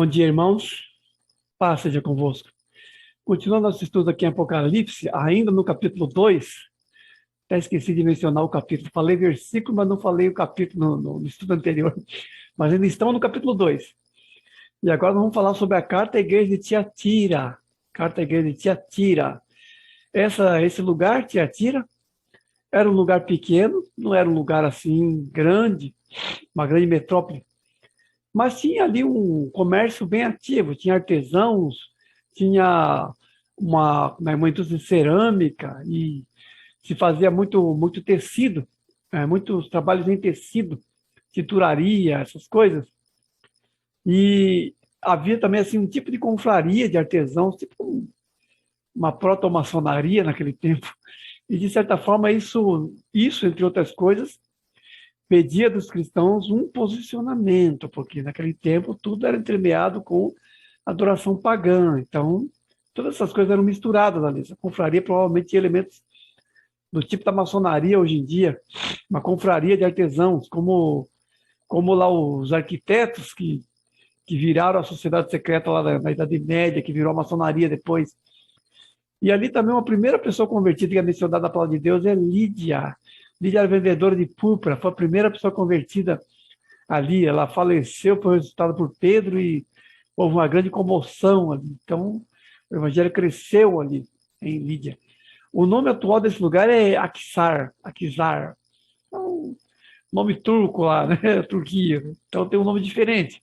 Bom dia, irmãos. Paz seja convosco. Continuando nosso estudo aqui em Apocalipse, ainda no capítulo 2, até esqueci de mencionar o capítulo. Falei versículo, mas não falei o capítulo no estudo anterior. Mas ainda estamos no capítulo 2. E agora nós vamos falar sobre a carta à igreja de Tiatira. Carta à igreja de Tiatira. Esse lugar, Tiatira, era um lugar pequeno, não era um lugar assim grande, uma grande metrópole. Mas tinha ali um comércio bem ativo, tinha artesãos, tinha uma indústria de cerâmica e se fazia muito tecido, muitos trabalhos em tecido, tinturaria, essas coisas. E havia também assim um tipo de confraria de artesãos, tipo uma proto-maçonaria naquele tempo. E de certa forma isso entre outras coisas, pedia dos cristãos um posicionamento, porque naquele tempo tudo era entremeado com adoração pagã. Então, todas essas coisas eram misturadas ali. Essa confraria provavelmente tinha elementos do tipo da maçonaria hoje em dia, uma confraria de artesãos, como lá os arquitetos que viraram a sociedade secreta lá na Idade Média, que virou a maçonaria depois. E ali também uma primeira pessoa convertida que é mencionada na palavra de Deus é Lídia. Lídia era vendedora de púrpura, foi a primeira pessoa convertida ali. Ela faleceu, foi resultado por Pedro e houve uma grande comoção ali. Então, o evangelho cresceu ali em Lídia. O nome atual desse lugar é Akhisar. É um nome turco lá, né? Turquia. Então tem um nome diferente.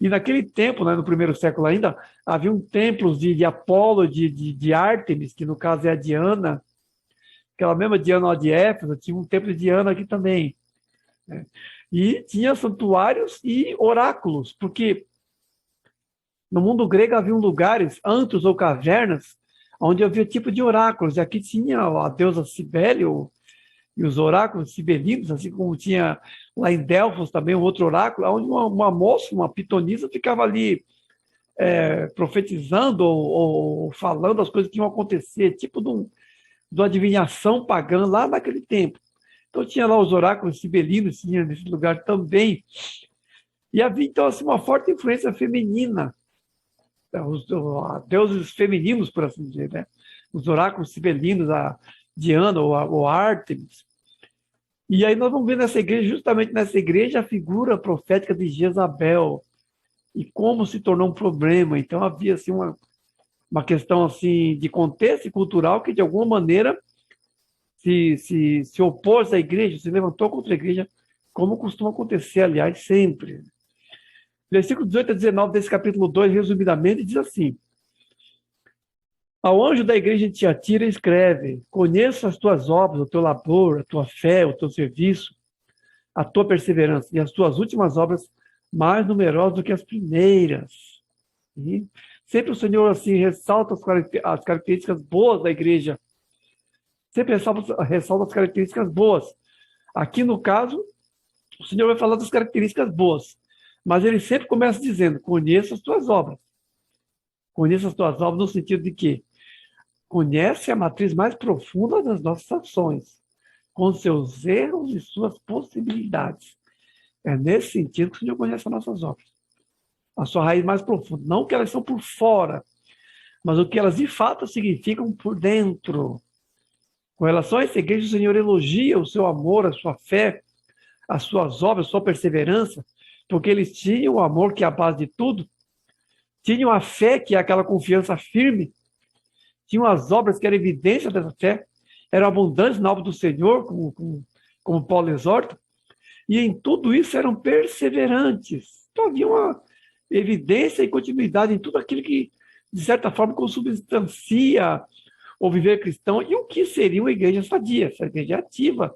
E naquele tempo, né, no primeiro século ainda, haviam templos de Apolo, de Ártemis, que no caso é a Diana, aquela mesma Diana lá de Éfeso, tinha um templo de Diana aqui também. Né? E tinha santuários e oráculos, porque no mundo grego haviam lugares, antros ou cavernas, onde havia tipo de oráculos. E aqui tinha a deusa Cibele e os oráculos sibelinos, assim como tinha lá em Delfos também um outro oráculo, onde uma moça, uma pitonisa, ficava ali profetizando ou falando as coisas que iam acontecer, tipo de uma adivinhação pagã lá naquele tempo. Então tinha lá os oráculos sibelinos, tinha nesse lugar também. E havia então assim, uma forte influência feminina, os deuses femininos, por assim dizer, né? Os oráculos sibelinos, a Diana ou a Ártemis. E aí nós vamos ver nessa igreja, justamente nessa igreja, a figura profética de Jezabel e como se tornou um problema. Então havia assim uma questão assim de contexto cultural que de alguma maneira se opôs à igreja, se levantou contra a igreja, como costuma acontecer, aliás, sempre. Versículo 18 a 19 desse capítulo 2, resumidamente, diz assim: Ao anjo da igreja de Tiatira escreve: Conheço as tuas obras, o teu labor, a tua fé, o teu serviço, a tua perseverança e as tuas últimas obras mais numerosas do que as primeiras. E sempre o Senhor assim ressalta as características boas da igreja. Sempre ressalta as características boas. Aqui no caso, o Senhor vai falar das características boas, mas ele sempre começa dizendo: Conheço as tuas obras. Conheço as tuas obras no sentido de que conhece a matriz mais profunda das nossas ações, com seus erros e suas possibilidades. É nesse sentido que o Senhor conhece as nossas obras. A sua raiz mais profunda. Não que elas são por fora, mas o que elas de fato significam por dentro. Com relação a essa igreja, o Senhor elogia o seu amor, a sua fé, as suas obras, a sua perseverança, porque eles tinham o amor que é a base de tudo, tinham a fé que é aquela confiança firme, tinham as obras que eram evidência dessa fé, eram abundantes na obra do Senhor, como Paulo exorta, e em tudo isso eram perseverantes. Então havia uma evidência e continuidade em tudo aquilo que, de certa forma, consubstancia o viver cristão e o que seria uma igreja sadia. Essa igreja é ativa,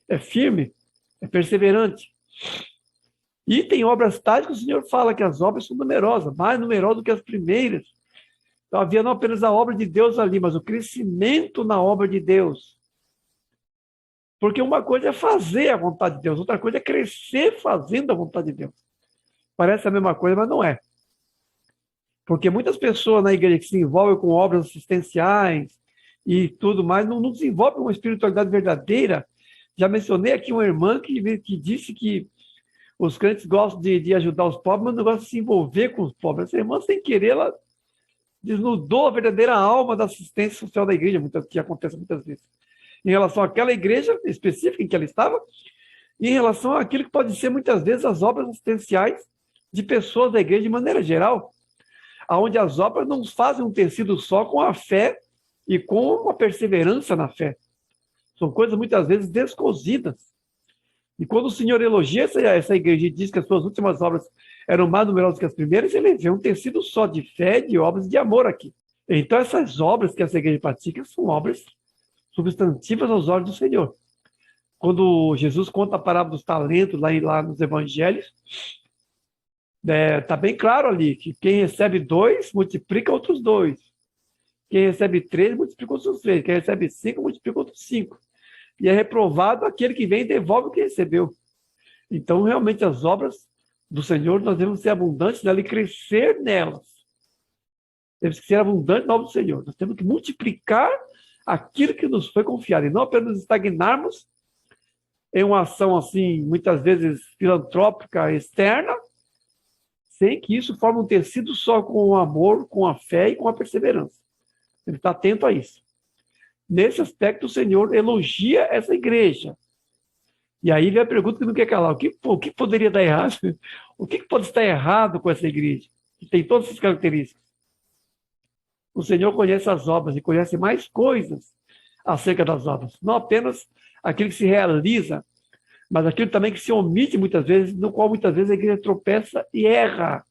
é firme, é perseverante. E tem obras tais que o Senhor fala que as obras são numerosas, mais numerosas do que as primeiras. Então havia não apenas a obra de Deus ali, mas o crescimento na obra de Deus. Porque uma coisa é fazer a vontade de Deus, outra coisa é crescer fazendo a vontade de Deus. Parece a mesma coisa, mas não é. Porque muitas pessoas na igreja que se envolvem com obras assistenciais e tudo mais, não desenvolvem uma espiritualidade verdadeira. Já mencionei aqui uma irmã que disse que Os crentes gostam de ajudar os pobres, mas não gostam de se envolver com os pobres. Essa irmã, sem querer, ela desnudou a verdadeira alma da assistência social da igreja, que acontece muitas vezes, em relação àquela igreja específica em que ela estava, e em relação àquilo que pode ser, muitas vezes, as obras assistenciais de pessoas da igreja de maneira geral, onde as obras não fazem um tecido só com a fé e com a perseverança na fé. São coisas, muitas vezes, descosidas. E quando o Senhor elogia essa igreja e diz que as suas últimas obras eram mais numerosas que as primeiras, ele vê um tecido só de fé, de obras e de amor aqui. Então, essas obras que essa igreja pratica são obras substantivas aos olhos do Senhor. Quando Jesus conta a parábola dos talentos lá nos evangelhos, está bem claro ali que quem recebe 2, multiplica outros 2. Quem recebe 3, multiplica outros 3. Quem recebe 5, multiplica outros 5. E é reprovado aquele que vem e devolve o que recebeu. Então, realmente, as obras do Senhor, nós devemos ser abundantes nela e crescer nelas. Temos que ser abundantes na obra do Senhor. Nós temos que multiplicar aquilo que nos foi confiado, e não apenas estagnarmos em uma ação, assim, muitas vezes filantrópica externa, sem que isso forme um tecido só com o amor, com a fé e com a perseverança. Ele está atento a isso. Nesse aspecto, o Senhor elogia essa igreja. E aí vem a pergunta que não quer calar. O que poderia dar errado? O que pode estar errado com essa igreja? Que tem todas essas características. O Senhor conhece as obras e conhece mais coisas acerca das obras. Não apenas aquilo que se realiza, mas aquilo também que se omite muitas vezes, no qual muitas vezes a igreja tropeça e erra.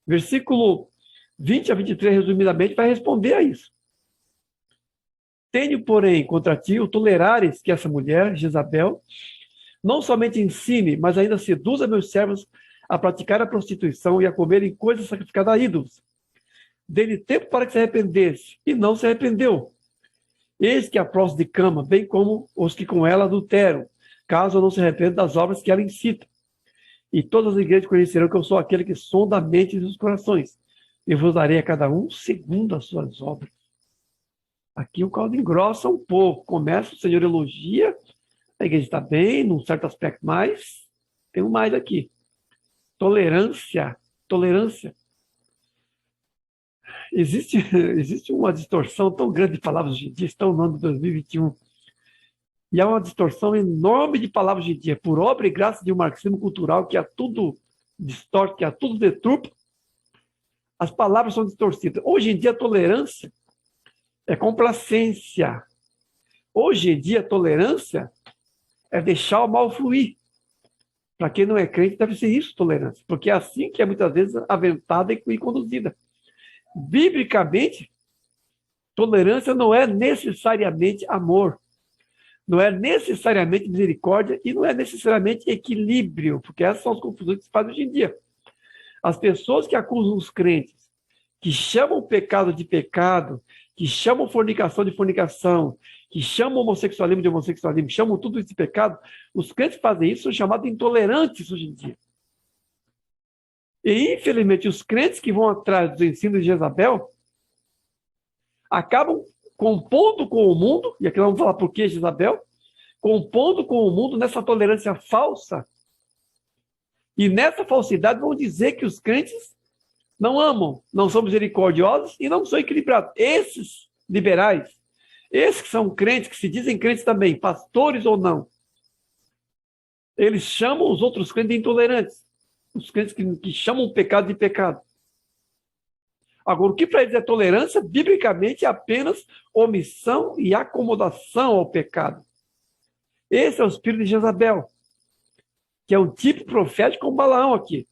Versículo 20 a 23, resumidamente, vai responder a isso. Tenho, porém, contra ti o tolerares que essa mulher, Jezabel, não somente ensine, mas ainda seduza meus servos a praticar a prostituição e a comerem coisas sacrificadas a ídolos. Dê-lhe tempo para que se arrependesse, e não se arrependeu. Eis que a próxima de cama, bem como os que com ela adulteram, caso não se arrependa das obras que ela incita. E todas as igrejas conhecerão que eu sou aquele que sonda a mente e os corações, e vos darei a cada um segundo as suas obras. Aqui o caldo engrossa um pouco. Começa, o Senhor elogia, a igreja está bem, num certo aspecto, mas tem um mais aqui. Tolerância. Existe uma distorção tão grande de palavras hoje em dia, estão no ano de 2021. E há uma distorção enorme de palavras hoje em dia, por obra e graça de um marxismo cultural que a tudo distorce, que a tudo deturpa. As palavras são distorcidas. Hoje em dia, a tolerância é complacência. Hoje em dia, a tolerância é deixar o mal fluir. Para quem não é crente, deve ser isso, tolerância. Porque é assim que é muitas vezes aventada e conduzida. Biblicamente, tolerância não é necessariamente amor. Não é necessariamente misericórdia e não é necessariamente equilíbrio, porque essas são as confusões que se fazem hoje em dia. As pessoas que acusam os crentes, que chamam o pecado de pecado, que chamam fornicação de fornicação, que chamam homossexualismo de homossexualismo, chamam tudo isso de pecado, os crentes que fazem isso são chamados de intolerantes hoje em dia. E, infelizmente, os crentes que vão atrás dos ensinos de Jezabel acabam compondo com o mundo, e aqui nós vamos falar por que Jezabel, compondo com o mundo nessa tolerância falsa. E nessa falsidade vão dizer que os crentes não amam, não são misericordiosos e não são equilibrados. Esses liberais, esses que são crentes, que se dizem crentes também, pastores ou não, eles chamam os outros crentes de intolerantes. Os crentes que chamam o pecado de pecado. Agora, o que para eles é tolerância, biblicamente, é apenas omissão e acomodação ao pecado. Esse é o espírito de Jezabel, que é um tipo profético como Balaão aqui.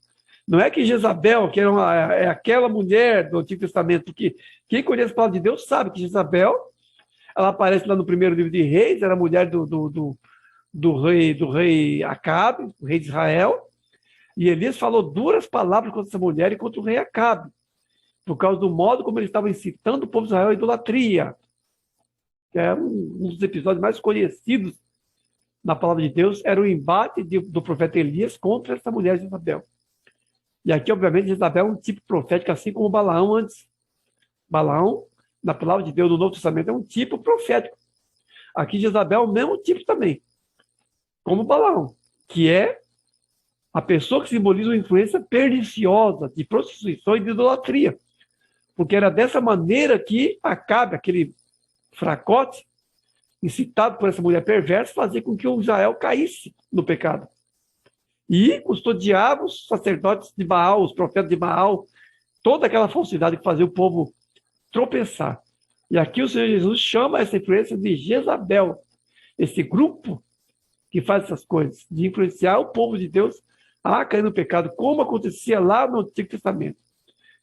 Não é que Jezabel, que é aquela mulher do Antigo Testamento, porque quem conhece a palavra de Deus sabe que Jezabel, ela aparece lá no primeiro livro de Reis, era mulher do rei Acabe, o rei de Israel, e Elias falou duras palavras contra essa mulher e contra o rei Acabe, por causa do modo como ele estava incitando o povo de Israel à idolatria, que é um dos episódios mais conhecidos na palavra de Deus, era o embate do profeta Elias contra essa mulher Jezabel. E aqui, obviamente, Jezabel é um tipo profético, assim como Balaão antes. Balaão, na palavra de Deus do Novo Testamento, é um tipo profético. Aqui, Jezabel é o mesmo tipo também, como Balaão, que é A pessoa que simboliza uma influência perniciosa de prostituição e de idolatria. Porque era dessa maneira que Acabe, aquele fracote, incitado por essa mulher perversa, fazia com que o Israel caísse no pecado. E custodiava os sacerdotes de Baal, os profetas de Baal, toda aquela falsidade que fazia o povo tropeçar. E aqui o Senhor Jesus chama essa influência de Jezabel, esse grupo que faz essas coisas, de influenciar o povo de Deus a cair no pecado, como acontecia lá no Antigo Testamento.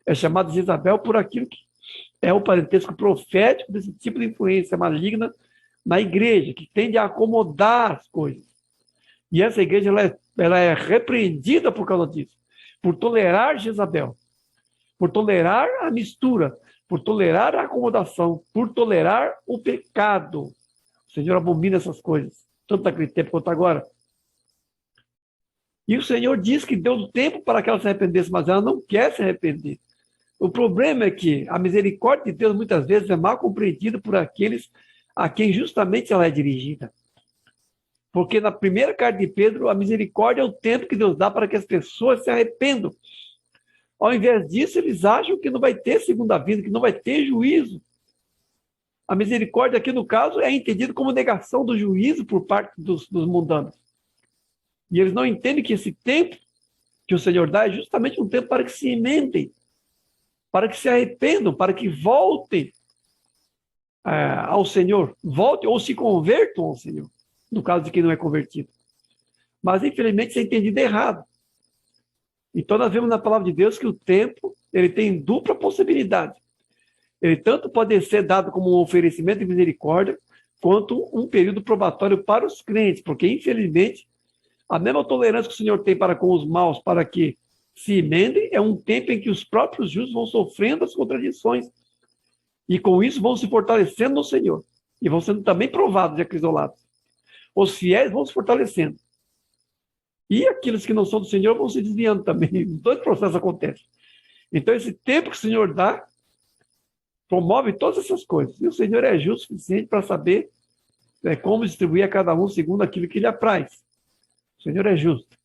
É chamado de Jezabel por aquilo que é o parentesco profético desse tipo de influência maligna na igreja, que tende a acomodar as coisas. E essa igreja ela é repreendida por causa disso, por tolerar Jezabel, por tolerar a mistura, por tolerar a acomodação, por tolerar o pecado. O Senhor abomina essas coisas, tanto naquele tempo quanto agora. E o Senhor diz que deu tempo para que ela se arrependesse, mas ela não quer se arrepender. O problema é que a misericórdia de Deus muitas vezes é mal compreendida por aqueles a quem justamente ela é dirigida. Porque na primeira carta de Pedro, a misericórdia é o tempo que Deus dá para que as pessoas se arrependam. Ao invés disso, eles acham que não vai ter segunda vida, que não vai ter juízo. A misericórdia aqui, no caso, é entendida como negação do juízo por parte dos mundanos. E eles não entendem que esse tempo que o Senhor dá é justamente um tempo para que se emendem, para que se arrependam, para que voltem ao Senhor, voltem ou se convertam ao Senhor, no caso de quem não é convertido. Mas, infelizmente, isso é entendido errado. Então, nós vemos na palavra de Deus que o tempo ele tem dupla possibilidade. Ele tanto pode ser dado como um oferecimento de misericórdia, quanto um período probatório para os crentes, porque, infelizmente, a mesma tolerância que o Senhor tem para com os maus, para que se emendem, é um tempo em que os próprios justos vão sofrendo as contradições e, com isso, vão se fortalecendo no Senhor e vão sendo também provados e acrisolados. Os fiéis vão se fortalecendo. E aqueles que não são do Senhor vão se desviando também. Os dois processos acontecem. Então, esse tempo que o Senhor dá, promove todas essas coisas. E o Senhor é justo o suficiente para saber como distribuir a cada um segundo aquilo que lhe apraz. O Senhor é justo.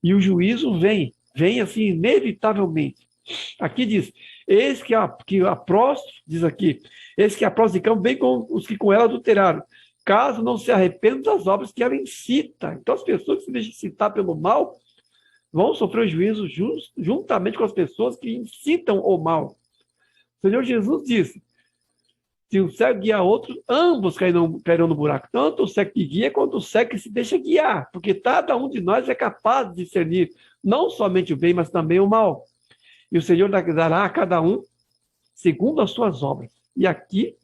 E o juízo vem assim, inevitavelmente. Aqui diz, eis que a próstata, diz aqui, eis que a próstata de campo vem com os que com ela adulteraram, caso não se arrependam das obras que ela incita. Então, as pessoas que se deixam incitar pelo mal vão sofrer o juízo juntamente com as pessoas que incitam o mal. O Senhor Jesus disse, se um cego guia outro, ambos cairão no buraco. Tanto o cego que guia, quanto o cego que se deixa guiar. Porque cada um de nós é capaz de discernir não somente o bem, mas também o mal. E o Senhor dará a cada um segundo as suas obras. E aqui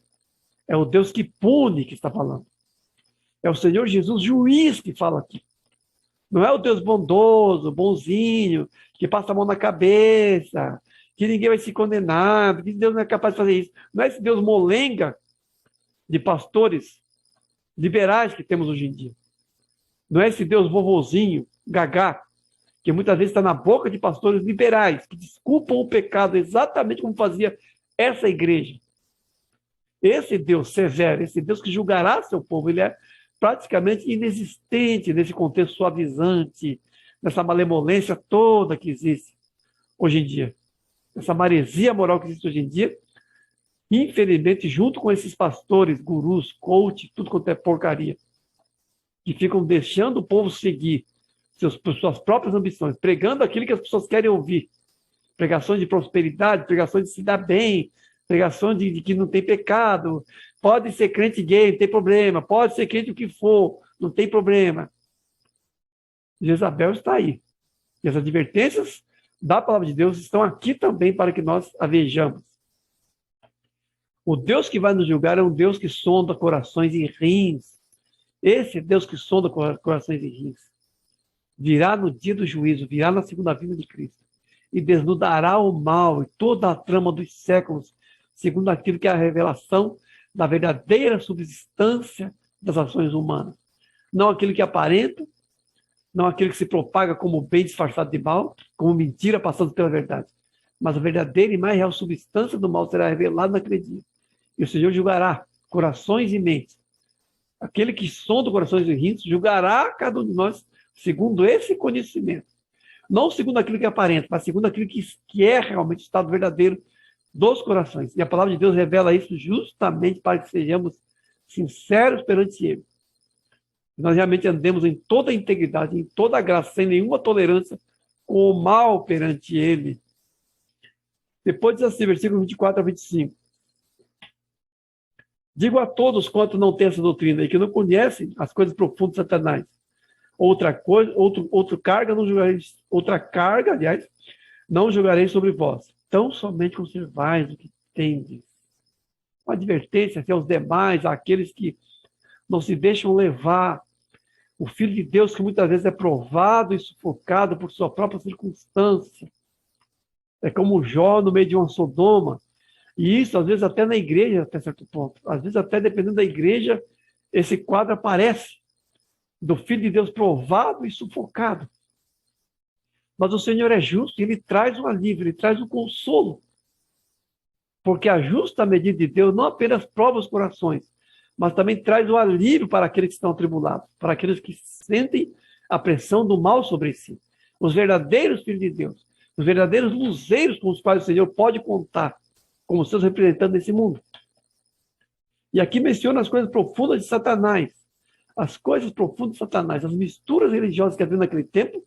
é o Deus que pune que está falando. É o Senhor Jesus, juiz, que fala aqui. Não é o Deus bondoso, bonzinho, que passa a mão na cabeça, que ninguém vai ser condenado, que Deus não é capaz de fazer isso. Não é esse Deus molenga de pastores liberais que temos hoje em dia. Não é esse Deus vovozinho, gagá, que muitas vezes está na boca de pastores liberais, que desculpam o pecado exatamente como fazia essa igreja. Esse Deus severo, esse Deus que julgará seu povo, ele é praticamente inexistente nesse contexto suavizante, nessa malemolência toda que existe hoje em dia. Essa maresia moral que existe hoje em dia, infelizmente, junto com esses pastores, gurus, coach, tudo quanto é porcaria, que ficam deixando o povo seguir suas próprias ambições, pregando aquilo que as pessoas querem ouvir. Pregações de prosperidade, pregações de se dar bem, pregações de que não tem pecado, pode ser crente gay, não tem problema, pode ser crente o que for, não tem problema. Jezabel está aí. E as advertências da palavra de Deus estão aqui também para que nós a vejamos. O Deus que vai nos julgar é um Deus que sonda corações e rins. Esse Deus que sonda corações e rins virá no dia do juízo, virá na segunda vinda de Cristo e desnudará o mal e toda a trama dos séculos, segundo aquilo que é a revelação da verdadeira substância das ações humanas. Não aquilo que aparenta, não aquilo que se propaga como bem disfarçado de mal, como mentira passando pela verdade. Mas a verdadeira e mais real substância do mal será revelada naquele dia. E o Senhor julgará corações e mentes. Aquele que sonda corações e rins julgará cada um de nós segundo esse conhecimento. Não segundo aquilo que aparenta, mas segundo aquilo que é realmente o estado verdadeiro dos corações. E a palavra de Deus revela isso justamente para que sejamos sinceros perante Ele. Nós realmente andemos em toda a integridade, em toda a graça, sem nenhuma tolerância com o mal perante Ele. Depois diz assim, versículo 24 a 25. Digo a todos quanto não têm essa doutrina e que não conhecem as coisas profundas de Satanás. Outra carga, aliás, não julgarei sobre vós. Tão somente conservais o que tendes. Uma advertência aos demais, àqueles que não se deixam levar. O Filho de Deus que muitas vezes é provado e sufocado por sua própria circunstância. É como Jó no meio de uma Sodoma. E isso, às vezes, até na igreja, até certo ponto. Às vezes, até dependendo da igreja, esse quadro aparece. Do Filho de Deus provado e sufocado. Mas o Senhor é justo e Ele traz um alívio, Ele traz um consolo. Porque a justa medida de Deus não apenas prova os corações, mas também traz o alívio para aqueles que estão atribulados, para aqueles que sentem a pressão do mal sobre si. Os verdadeiros filhos de Deus, os verdadeiros luzeiros com os quais o Senhor pode contar como seus representantes nesse mundo. E aqui menciona as coisas profundas de Satanás. As coisas profundas de Satanás, as misturas religiosas que havia naquele tempo,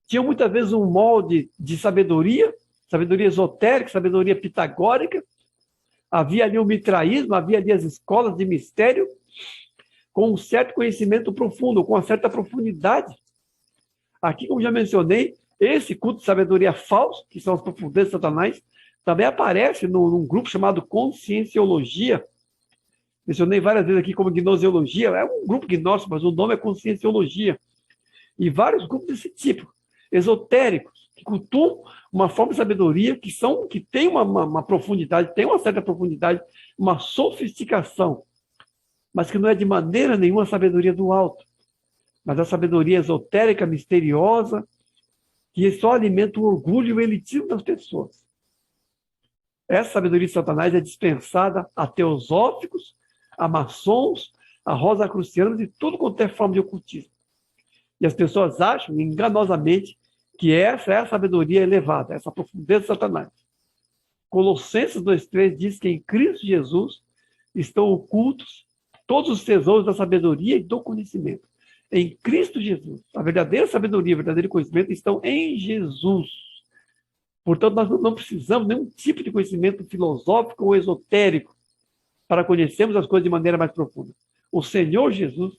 tinham muitas vezes um molde de sabedoria, sabedoria esotérica, sabedoria pitagórica. Havia ali o mitraísmo, havia ali as escolas de mistério, com um certo conhecimento profundo, com uma certa profundidade. Aqui, como já mencionei, esse culto de sabedoria falso, que são as profundezas de Satanás, também aparece num grupo chamado Conscienciologia. Mencionei várias vezes aqui como Gnoseologia, é um grupo gnóstico, mas o nome é Conscienciologia. E vários grupos desse tipo, esotéricos, que cultuam uma forma de sabedoria que tem uma profundidade, tem uma certa profundidade, uma sofisticação, mas que não é de maneira nenhuma a sabedoria do alto, mas a sabedoria esotérica, misteriosa, que só alimenta o orgulho e o elitismo das pessoas. Essa sabedoria de Satanás é dispensada a teosóficos, a maçons, a rosacrucianos e tudo quanto é forma de ocultismo. E as pessoas acham, enganosamente, que essa é a sabedoria elevada, essa profundeza de Satanás. Colossenses 2,3 diz que em Cristo Jesus estão ocultos todos os tesouros da sabedoria e do conhecimento. Em Cristo Jesus, a verdadeira sabedoria, o verdadeiro conhecimento estão em Jesus. Portanto, nós não precisamos de nenhum tipo de conhecimento filosófico ou esotérico para conhecermos as coisas de maneira mais profunda. O Senhor Jesus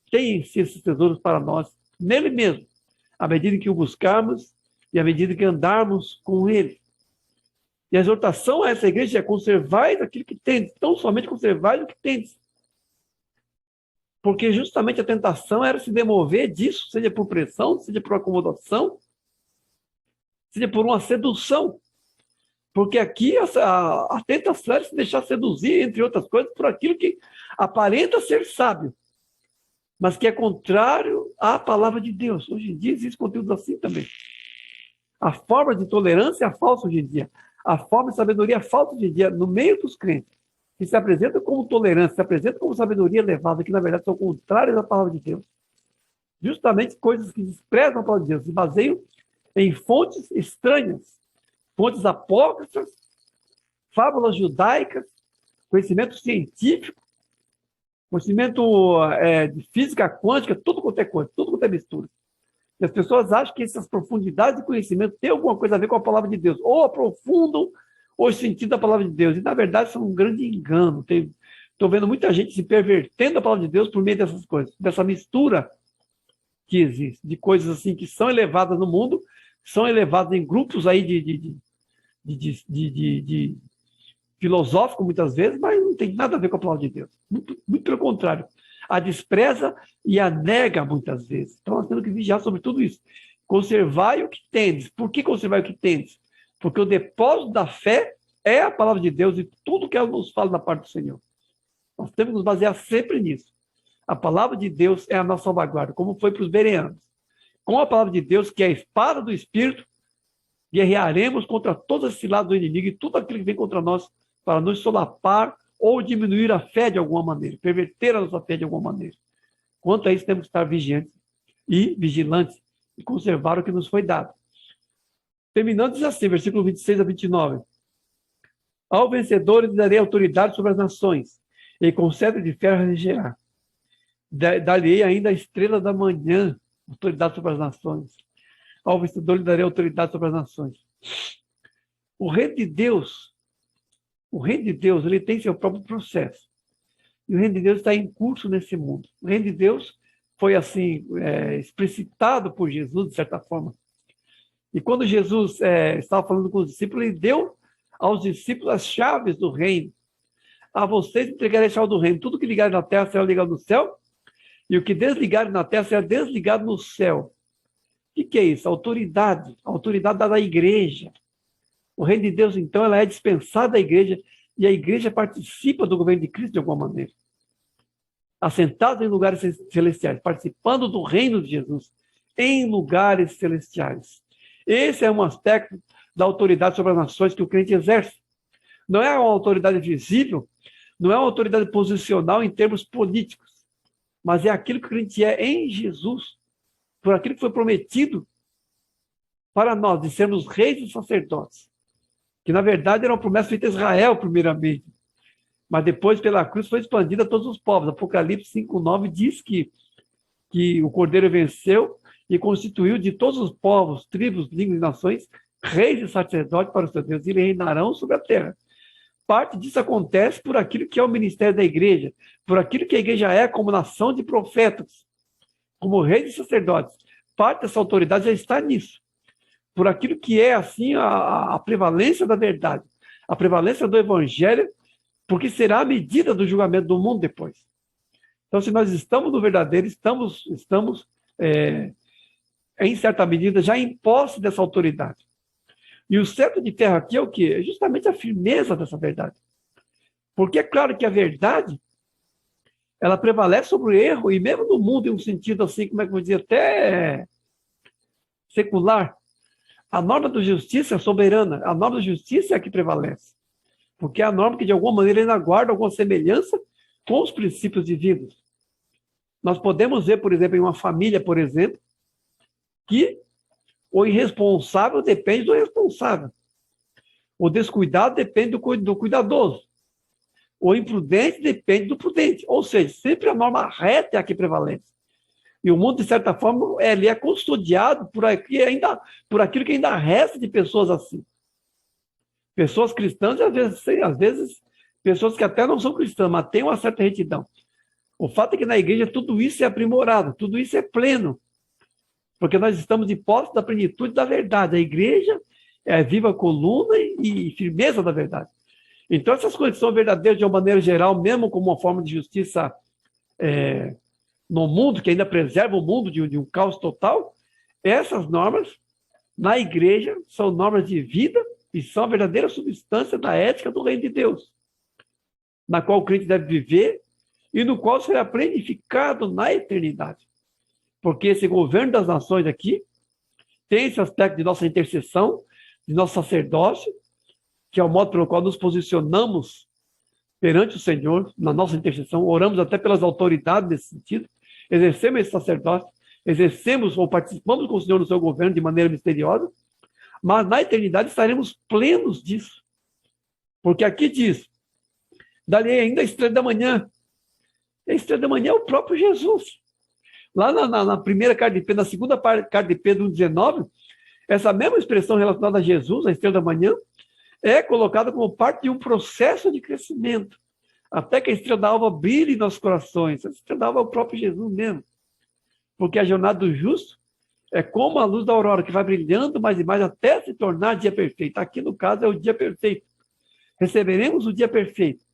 tem em si esses tesouros para nós, nele mesmo, à medida que o buscarmos e à medida que andarmos com ele. E a exortação a essa igreja é conservai aquilo que tendes, tão somente conservai o que tendes. Porque justamente a tentação era se demover disso, seja por pressão, seja por acomodação, seja por uma sedução. Porque aqui a tentação era se deixar seduzir, entre outras coisas, por aquilo que aparenta ser sábio, mas que é contrário à palavra de Deus. Hoje em dia existe conteúdo assim também. A forma de tolerância é falsa hoje em dia. A forma de sabedoria é falsa hoje em dia, no meio dos crentes, que se apresenta como tolerância, se apresenta como sabedoria elevada, que na verdade são contrárias à palavra de Deus. Justamente coisas que desprezam a palavra de Deus, se baseiam em fontes estranhas, fontes apócrifas, fábulas judaicas, conhecimento científico, conhecimento de física quântica, tudo quanto é coisa, tudo quanto é mistura. E as pessoas acham que essas profundidades de conhecimento têm alguma coisa a ver com a palavra de Deus, ou aprofundam o sentido da palavra de Deus. E, na verdade, são um grande engano. Estou vendo muita gente se pervertendo a palavra de Deus por meio dessas coisas, dessa mistura que existe, de coisas assim que são elevadas no mundo, são elevadas em grupos aí de filosófico, muitas vezes, mas não tem nada a ver com a palavra de Deus. Muito, muito pelo contrário. A despreza e a nega, muitas vezes. Então, nós temos que vigiar sobre tudo isso. Conservai o que tendes. Por que conservai o que tendes? Porque o depósito da fé é a palavra de Deus e tudo que ela nos fala da parte do Senhor. Nós temos que nos basear sempre nisso. A palavra de Deus é a nossa salvaguarda, como foi para os bereanos. Com a palavra de Deus, que é a espada do Espírito, guerrearemos contra todos os cilados do inimigo e tudo aquilo que vem contra nós para nos solapar ou diminuir a fé de alguma maneira, perverter a nossa fé de alguma maneira. Quanto a isso, temos que estar vigiantes e vigilantes, e conservar o que nos foi dado. Terminando, diz assim, versículo 26 a 29. Ao vencedor lhe darei autoridade sobre as nações, e com cetro de ferro regerá. Dar-lhe-ei ainda a estrela da manhã, autoridade sobre as nações. Ao vencedor lhe darei autoridade sobre as nações. O reino de Deus, ele tem seu próprio processo. E o reino de Deus está em curso nesse mundo. O reino de Deus foi assim, explicitado por Jesus, de certa forma. E quando Jesus estava falando com os discípulos, ele deu aos discípulos as chaves do reino. A vocês entregarei a chave do reino. Tudo que ligarem na terra será ligado no céu, e o que desligarem na terra será desligado no céu. O que é isso? A autoridade dada à igreja. O reino de Deus, então, ela é dispensada à igreja, e a igreja participa do governo de Cristo de alguma maneira. Assentados em lugares celestiais, participando do reino de Jesus, em lugares celestiais. Esse é um aspecto da autoridade sobre as nações que o crente exerce. Não é uma autoridade visível, não é uma autoridade posicional em termos políticos, mas é aquilo que o crente é em Jesus, por aquilo que foi prometido para nós, de sermos reis e sacerdotes. Que, na verdade, era uma promessa feita a Israel, primeiramente. Mas depois, pela cruz, foi expandida a todos os povos. Apocalipse 5:9 diz que o Cordeiro venceu e constituiu de todos os povos, tribos, línguas e nações, reis e sacerdotes para o seu Deus, e eles reinarão sobre a terra. Parte disso acontece por aquilo que é o ministério da igreja, por aquilo que a igreja é como nação de profetas, como reis e sacerdotes. Parte dessa autoridade já está nisso. Por aquilo que é, assim, a prevalência da verdade, a prevalência do evangelho, porque será a medida do julgamento do mundo depois. Então, se nós estamos no verdadeiro, estamos em certa medida, já em posse dessa autoridade. E o cetro de ferro aqui é o quê? É justamente a firmeza dessa verdade. Porque é claro que a verdade, ela prevalece sobre o erro, e mesmo no mundo, em um sentido assim, como é que eu vou dizer, até secular, a norma da justiça é soberana, a norma da justiça é a que prevalece. Porque é a norma que, de alguma maneira, ainda guarda alguma semelhança com os princípios divinos. Nós podemos ver, por exemplo, em uma família, por exemplo, que o irresponsável depende do responsável. O descuidado depende do cuidadoso. O imprudente depende do prudente. Ou seja, sempre a norma reta é a que prevalece. E o mundo, de certa forma, ele é custodiado por aquilo que ainda resta de pessoas assim. Pessoas cristãs, e às vezes pessoas que até não são cristãs, mas têm uma certa retidão. O fato é que na igreja tudo isso é aprimorado, tudo isso é pleno. Porque nós estamos de posse da plenitude da verdade. A igreja é a viva coluna e firmeza da verdade. Então, essas coisas são verdadeiras de uma maneira geral, mesmo como uma forma de justiça no mundo, que ainda preserva o mundo de um caos total. Essas normas, na igreja, são normas de vida e são a verdadeira substância da ética do reino de Deus, na qual o crente deve viver e no qual será planificado na eternidade. Porque esse governo das nações aqui tem esse aspecto de nossa intercessão, de nosso sacerdócio, que é o modo pelo qual nos posicionamos perante o Senhor, na nossa intercessão, oramos até pelas autoridades nesse sentido, exercemos esse sacerdócio, exercemos ou participamos com o Senhor no seu governo de maneira misteriosa, mas na eternidade estaremos plenos disso. Porque aqui diz, dali ainda a estrela da manhã. A estrela da manhã é o próprio Jesus. Lá na primeira carta de Pedro, na segunda carta de Pedro 1,19, essa mesma expressão relacionada a Jesus, a estrela da manhã, é colocada como parte de um processo de crescimento, até que a estrela da alva brilhe em nossos corações. A estrela da alva é o próprio Jesus mesmo. Porque a jornada do justo é como a luz da aurora, que vai brilhando mais e mais até se tornar dia perfeito. Aqui, no caso, é o dia perfeito. Receberemos o dia perfeito.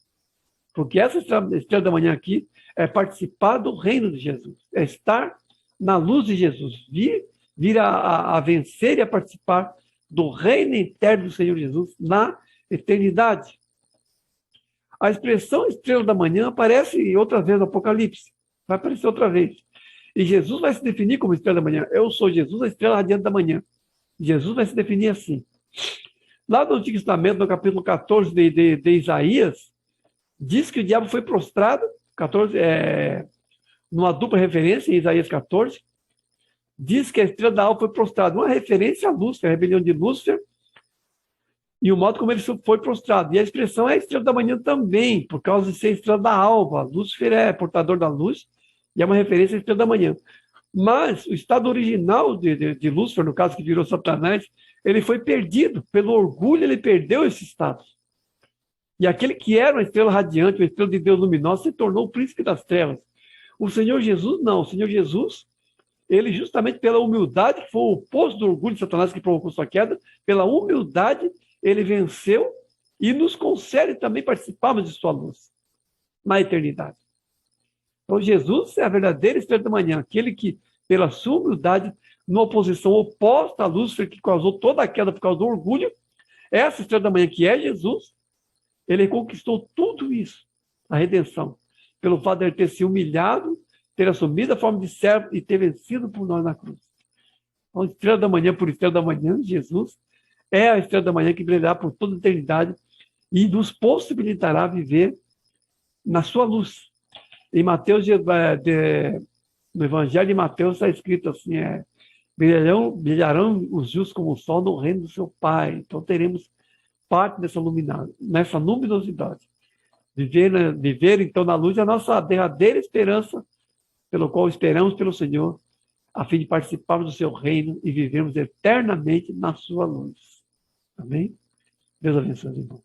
Porque essa estrela da manhã aqui é participar do reino de Jesus. É estar na luz de Jesus. Vir a vencer e a participar do reino eterno do Senhor Jesus na eternidade. A expressão estrela da manhã aparece outra vez no Apocalipse. Vai aparecer outra vez. E Jesus vai se definir como estrela da manhã. Eu sou Jesus, a estrela radiante da manhã. Jesus vai se definir assim. Lá no Antigo Testamento, no capítulo 14 de Isaías, diz que o diabo foi prostrado, 14, numa dupla referência em Isaías 14, diz que a estrela da alva foi prostrada. Uma referência a Lúcifer, a rebelião de Lúcifer, e o modo como ele foi prostrado. E a expressão é a estrela da manhã também, por causa de ser a estrela da alva. Lúcifer é portador da luz, e é uma referência à estrela da manhã. Mas o estado original de Lúcifer, no caso que virou Satanás, ele foi perdido. Pelo orgulho, ele perdeu esse status. E aquele que era uma estrela radiante, uma estrela de Deus luminosa, se tornou o príncipe das trevas. O Senhor Jesus, não. O Senhor Jesus, ele justamente pela humildade, que foi o oposto do orgulho de Satanás que provocou sua queda, pela humildade, ele venceu e nos concede também participarmos de sua luz na eternidade. Então, Jesus é a verdadeira estrela da manhã, aquele que, pela sua humildade, numa oposição oposta à Lúcifer, que causou toda a queda por causa do orgulho, essa estrela da manhã, que é Jesus, ele conquistou tudo isso, a redenção, pelo fato de ele ter se humilhado, ter assumido a forma de servo e ter vencido por nós na cruz. Então, estrela da manhã por estrela da manhã, Jesus é a estrela da manhã que brilhará por toda a eternidade e nos possibilitará viver na sua luz. Em Mateus, no Evangelho de Mateus está escrito assim, brilharão os justos como o sol no reino do seu Pai. Então teremos parte nessa luminosidade. Viver então na luz é a nossa derradeira esperança, pelo qual esperamos pelo Senhor, a fim de participarmos do seu reino e vivermos eternamente na sua luz. Amém? Deus abençoe, irmão.